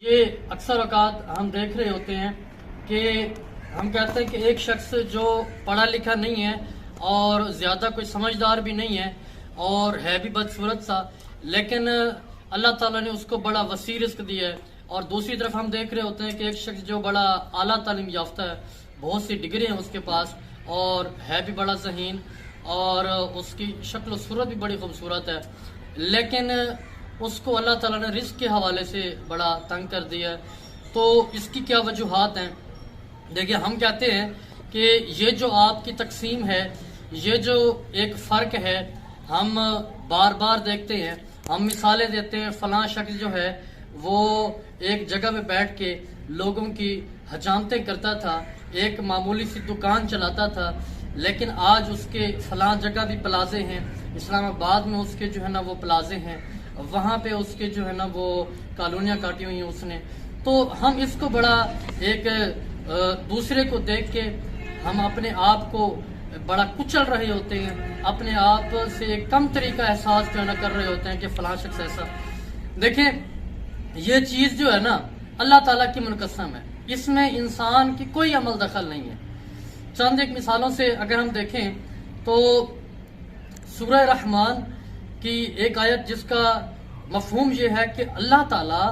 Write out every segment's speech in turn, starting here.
ये अक्सर औकात हम देख रहे होते हैं कि हम कहते हैं कि एक शख्स जो पढ़ा लिखा नहीं है और ज़्यादा कोई समझदार भी नहीं है और है भी बदसूरत सा, लेकिन अल्लाह ताला ने उसको बड़ा वसी रिस्क दिया है। और दूसरी तरफ हम देख रहे होते हैं कि एक शख्स जो बड़ा आला तालीम याफ्ता है, बहुत सी डिग्री हैं उसके पास और है भी बड़ा ज़हीन और उसकी शक्ल सूरत भी बड़ी खूबसूरत है, लेकिन उसको अल्लाह ताला ने रिस्क के हवाले से बड़ा तंग कर दिया है। तो इसकी क्या वजूहात हैं? देखिए, हम कहते हैं कि ये जो आपकी तकसीम है, ये जो एक फ़र्क है, हम बार बार देखते हैं, हम मिसालें देते हैं। फ़लाँ शख्स जो है वो एक जगह पे बैठ के लोगों की हजामतें करता था, एक मामूली सी दुकान चलाता था, लेकिन आज उसके फ़लाँ जगह भी प्लाजे हैं, इस्लामाबाद में उसके जो है ना वो प्लाजे हैं, वहाँ पे उसके जो है ना वो कॉलोनियाँ काटी हुई हैं उसने। तो हम इसको बड़ा एक दूसरे को देख के हम अपने आप को बड़ा कुचल रहे होते हैं, अपने आप से एक कम तरीका एहसास जो है ना कर रहे होते हैं कि फलां शख्स ऐसा। देखें, ये चीज़ जो है ना अल्लाह ताला की मुनक़सम है, इसमें इंसान की कोई अमल दखल नहीं है। चंद एक मिसालों से अगर हम देखें तो सूरह रहमान की एक आयत जिसका मफहूम ये है कि अल्लाह ताला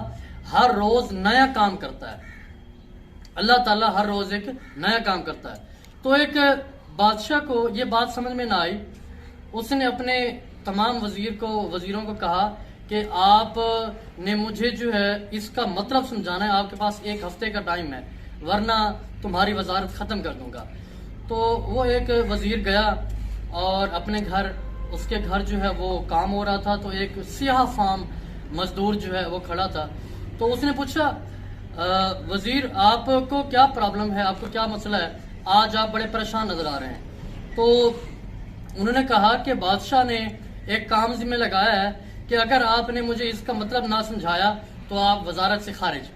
हर रोज नया काम करता है, अल्लाह ताला हर रोज एक नया काम करता है। तो एक बादशाह को ये बात समझ में ना आई, उसने अपने तमाम वजीरों को कहा कि आपने मुझे जो है इसका मतलब समझाना है, आपके पास 1 हफ्ते का टाइम है, वरना तुम्हारी वजारत खत्म कर दूंगा। तो वो एक वजीर गया और अपने घर, उसके घर जो है वो काम हो रहा था, तो एक सियाह फार्म मजदूर जो है वो खड़ा था। तो उसने पूछा, वजीर आपको क्या प्रॉब्लम है, आपको क्या मसला है, आज आप बड़े परेशान नजर आ रहे हैं। तो उन्होंने कहा कि बादशाह ने एक काम जिम्मे लगाया है कि अगर आपने मुझे इसका मतलब ना समझाया तो आप वजारत से खारिज।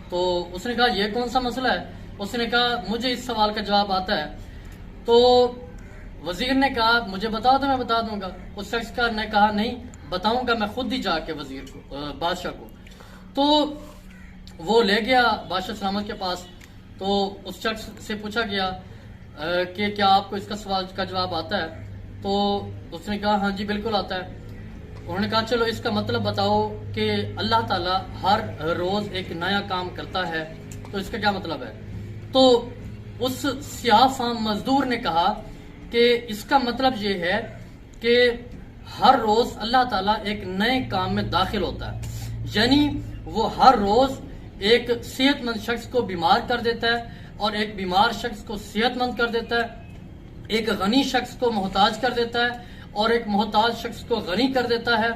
तो उसने कहा, यह कौन सा मसला है? उसने कहा, मुझे इस सवाल का जवाब आता है। तो वजीर ने कहा, मुझे बताओ तो मैं बता दूंगा। उस शख्स का ने कहा, नहीं बताऊंगा मैं खुद ही जाके वजीर को, बादशाह को। तो वो ले गया बादशाह सलामत के पास। तो उस शख्स से पूछा गया कि क्या आपको इसका सवाल का जवाब आता है? तो उसने कहा, हाँ जी बिल्कुल आता है। उन्होंने कहा, चलो इसका मतलब बताओ कि अल्लाह ताला हर रोज एक नया काम करता है, तो इसका क्या मतलब है? तो उस सियाह फार्म मजदूर ने कहा कि इसका मतलब ये है कि हर रोज अल्लाह ताला एक नए काम में दाखिल होता है, यानी वो हर रोज एक सेहतमंद शख्स को बीमार कर देता है और एक बीमार शख्स को सेहतमंद कर देता है, एक गनी शख्स को मोहताज कर देता है और एक मोहताज शख्स को गनी कर देता है,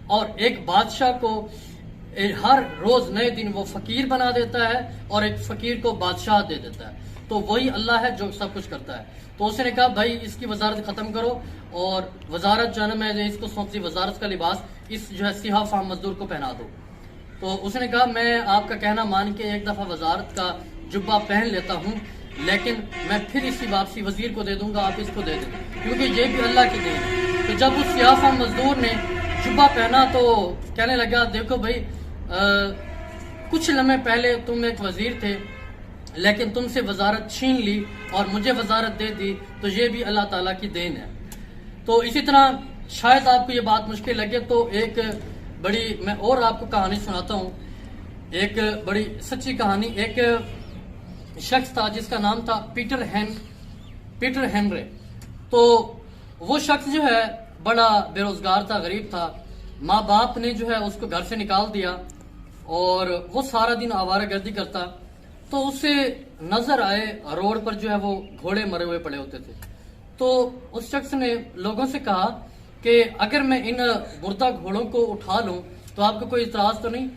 और एक बादशाह को हर रोज नए दिन वो फकीर बना देता है और एक फकीर को बादशाह दे देता है। तो वही अल्लाह है जो सब कुछ करता है। तो उसने कहा, भाई इसकी वजारत खत्म करो, और वजारत जो है ना मैं इसको सौंपी, वजारत का लिबास इस जो है सियाह फार्म मजदूर को पहना दो। तो उसने कहा, मैं आपका कहना मान के एक दफा वजारत का जुब्बा पहन लेता हूँ, लेकिन मैं फिर इसी वापसी वजीर को दे दूंगा, आप इसको दे दें, क्योंकि ये भी अल्लाह की देन है। तो जब उस सियाह फार्म मजदूर ने जुब्बा पहना तो कहने लगा, देखो भाई, कुछ लम्हे पहले तुम एक वजीर थे, लेकिन तुमसे वजारत छीन ली और मुझे वजारत दे दी, तो ये भी अल्लाह ताला की देन है। तो इसी तरह शायद आपको ये बात मुश्किल लगे, तो एक बड़ी मैं और आपको कहानी सुनाता हूँ, एक बड़ी सच्ची कहानी। एक शख्स था जिसका नाम था पीटर हेनरे। तो वो शख्स जो है बड़ा बेरोजगार था, गरीब था। माँ बाप ने जो है उसको घर से निकाल दिया और वो सारा दिन आवारागर्दी करता। तो उसे नजर आए रोड पर जो है वो घोड़े मरे हुए पड़े होते थे। तो उस शख्स ने लोगों से कहा कि अगर मैं इन मुर्दा घोड़ों को उठा लूं तो आपको कोई इतराज तो नहीं?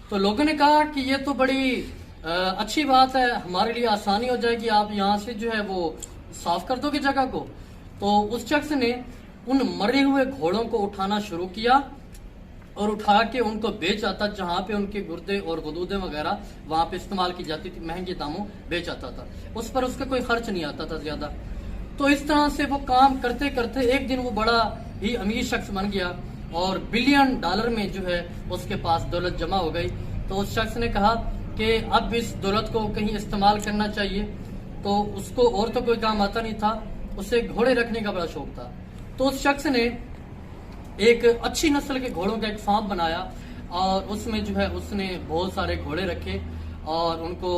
तो लोगों ने कहा कि ये तो बड़ी अच्छी बात है, हमारे लिए आसानी हो जाएगी, आप यहाँ से जो है वो साफ कर दोगे जगह को। तो उस शख्स ने उन मरे हुए घोड़ों को उठाना शुरू किया और उठा के उनको बेच आता, जहाँ पे उनके गुर्दे और गदूदे वगैरह वहां पे इस्तेमाल की जाती थी, महंगे दामों बेच आता था, उस पर उसका कोई खर्च नहीं आता था ज्यादा। तो इस तरह से वो काम करते करते एक दिन वो बड़ा ही अमीर शख्स बन गया और $1 बिलियन में जो है उसके पास दौलत जमा हो गई। तो उस शख्स ने कहा कि अब इस दौलत को कहीं इस्तेमाल करना चाहिए। तो उसको और तो कोई काम आता नहीं था, उसे घोड़े रखने का बड़ा शौक था। तो उस शख्स ने एक अच्छी नस्ल के घोड़ों का एक फार्म बनाया और उसमें जो है उसने बहुत सारे घोड़े रखे और उनको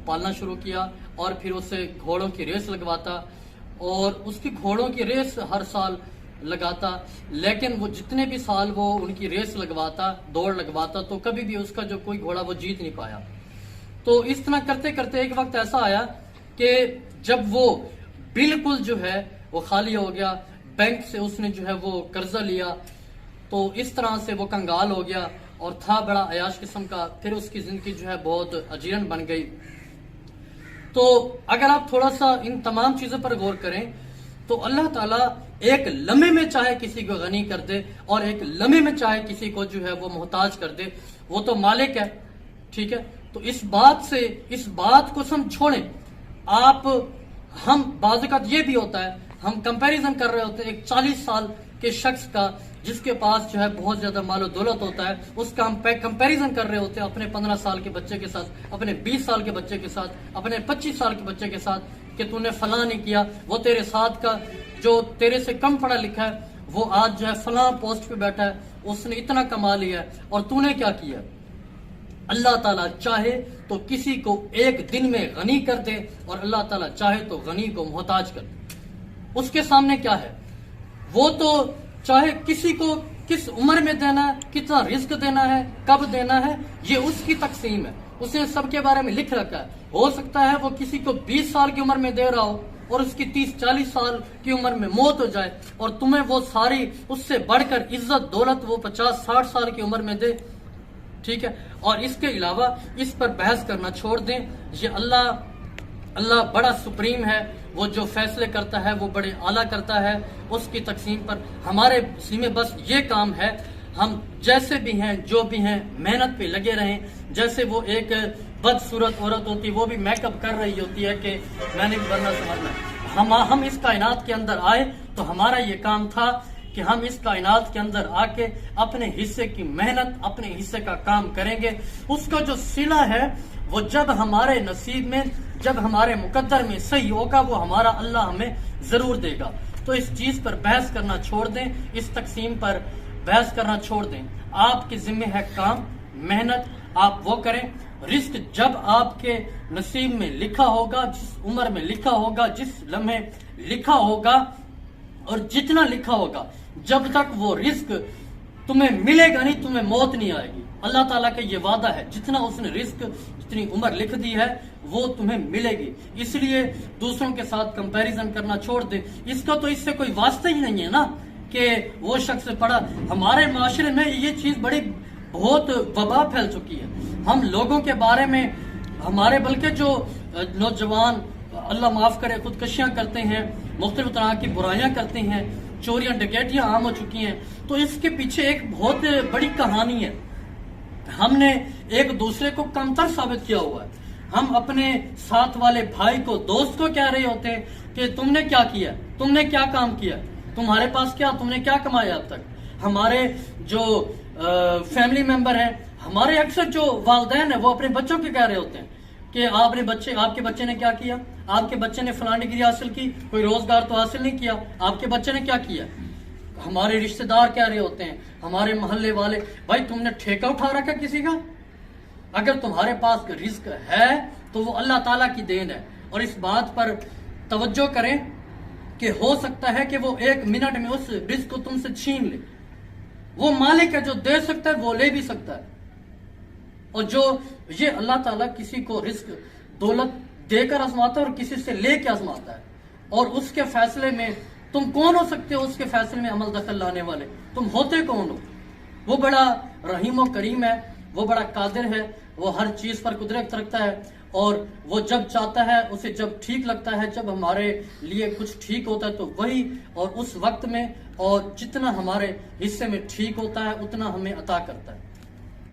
पालना शुरू किया और फिर उसे घोड़ों की रेस लगवाता और उसकी घोड़ों की रेस हर साल लगाता। लेकिन वो जितने भी साल वो उनकी रेस लगवाता, दौड़ लगवाता, तो कभी भी उसका जो कोई घोड़ा वो जीत नहीं पाया। तो इस तरह करते करते एक वक्त ऐसा आया कि जब वो बिल्कुल जो है वो खाली हो गया, बैंक से उसने जो है वो कर्जा लिया, तो इस तरह से वो कंगाल हो गया और था बड़ा अयाश किस्म का। फिर उसकी जिंदगी जो है बहुत अजीरन बन गई। तो अगर आप थोड़ा सा इन तमाम चीजों पर गौर करें तो अल्लाह ताला एक लम्हे में चाहे किसी को गनी कर दे और एक लम्हे में चाहे किसी को जो है वो मोहताज कर दे। वो तो मालिक है, ठीक है। तो इस बात को हम छोड़ें। हम बाज़ ये भी होता है, हम कंपैरिजन कर रहे होते हैं एक 40 साल के शख्स का जिसके पास जो है बहुत ज्यादा मालो दौलत होता है, उसका हम कंपैरिजन कर रहे होते हैं अपने 15 साल के बच्चे के साथ, अपने 20 साल के बच्चे के साथ, अपने 25 साल के बच्चे के साथ, कि तूने फलां नहीं किया, वो तेरे साथ का जो तेरे से कम पढ़ा लिखा है वो आज जो है फलां पोस्ट पे बैठा है, उसने इतना कमा लिया है और तूने क्या किया। अल्लाह ताला चाहे तो किसी को एक दिन में गनी कर दे और अल्लाह ताला चाहे तो गनी को मोहताज कर दे। उसके सामने क्या है, वो तो चाहे किसी को किस उम्र में देना है, कितना रिस्क देना है, कब देना है, ये उसकी तकसीम है, उसने सबके बारे में लिख रखा है। हो सकता है वो किसी को 20 साल की उम्र में दे रहा हो और उसकी 30-40 साल की उम्र में मौत हो जाए और तुम्हें वो सारी उससे बढ़कर इज्जत दौलत वो 50-60 साल की उम्र में दे, ठीक है। और इसके अलावा इस पर बहस करना छोड़ दें। ये अल्लाह बड़ा सुप्रीम है, वो जो फैसले करता है वो बड़े आला करता है। उसकी तकसीम पर हमारे में बस ये काम है, हम जैसे भी हैं जो भी हैं मेहनत पे लगे रहें। जैसे वो एक बदसूरत औरत होती, वो भी मेकअप कर रही होती है कि मैंने भी बनना समझना। हम इस कायनात के अंदर आए तो हमारा ये काम था कि हम इस कायनात के अंदर आके अपने हिस्से की मेहनत, अपने हिस्से का काम करेंगे। उसका जो सिला है वो जब हमारे नसीब में, जब हमारे मुकद्दर में सही होगा, वो हमारा अल्लाह हमें जरूर देगा। तो इस चीज पर बहस करना छोड़ दें, इस तकसीम पर बहस करना छोड़ दें। आपके जिम्मे है काम, मेहनत, आप वो करें। रिस्क जब आपके नसीब में लिखा होगा, जिस उम्र में लिखा होगा, जिस लम्हे लिखा होगा और जितना लिखा होगा, जब तक वो रिस्क तुम्हें मिलेगा नहीं, तुम्हें मौत नहीं आएगी। अल्लाह ताला का ये वादा है, जितना उसने रिस्क, जितनी उम्र लिख दी है वो तुम्हें मिलेगी। इसलिए दूसरों के साथ कंपैरिजन करना छोड़ दे। इसका तो इससे कोई वास्ता ही नहीं है ना कि वो शख्स पढ़ा। हमारे माशरे में ये चीज बड़ी बहुत वबा फैल चुकी है। हम लोगों के बारे में हमारे बल्कि जो नौजवान अल्लाह माफ करे खुदकशियां करते हैं, मुख्तलिफ तरह की बुराइयां करते हैं, चोरियां डकैतियां आम हो चुकी हैं, तो इसके पीछे एक बहुत बड़ी कहानी है। हमने एक दूसरे को कमतर साबित किया हुआ है। हम अपने साथ वाले भाई को, दोस्त को कह रहे होते हैं कि तुमने क्या किया, तुमने क्या काम किया, तुम्हारे पास क्या, तुमने क्या कमाया अब तक। हमारे जो फैमिली मेंबर है, हमारे अक्सर जो वालिदैन है, वो अपने बच्चों के कह रहे होते हैं कि आपके बच्चे ने क्या किया, आपके बच्चे ने फलानी डिग्री हासिल की, कोई रोजगार तो हासिल नहीं किया, आपके बच्चे ने क्या किया। हमारे रिश्तेदार कह रहे होते हैं, हमारे मोहल्ले वाले, भाई तुमने ठेका उठा रखा किसी का। अगर तुम्हारे पास रिस्क है तो वो अल्लाह ताला की देन है। और इस बात पर तवज्जो करें कि हो सकता है कि वो 1 मिनट में उस रिस्क को तुमसे छीन ले। वो मालिक है जो दे सकता है, वो ले भी सकता है। और जो ये अल्लाह ताला किसी को रिस्क दौलत देकर आजमाता है और किसी से लेके आजमाता है। और उसके फैसले में तुम कौन हो सकते हो, उसके फैसले में अमल दखल लाने वाले तुम होते कौन हो। वो बड़ा रहीम और करीम है, वो बड़ा कादिर है, वो हर चीज पर कुदरत रखता है। और वो जब चाहता है, उसे जब ठीक लगता है, जब हमारे लिए कुछ ठीक होता है तो वही और उस वक्त में और जितना हमारे हिस्से में ठीक होता है उतना हमें अता करता है।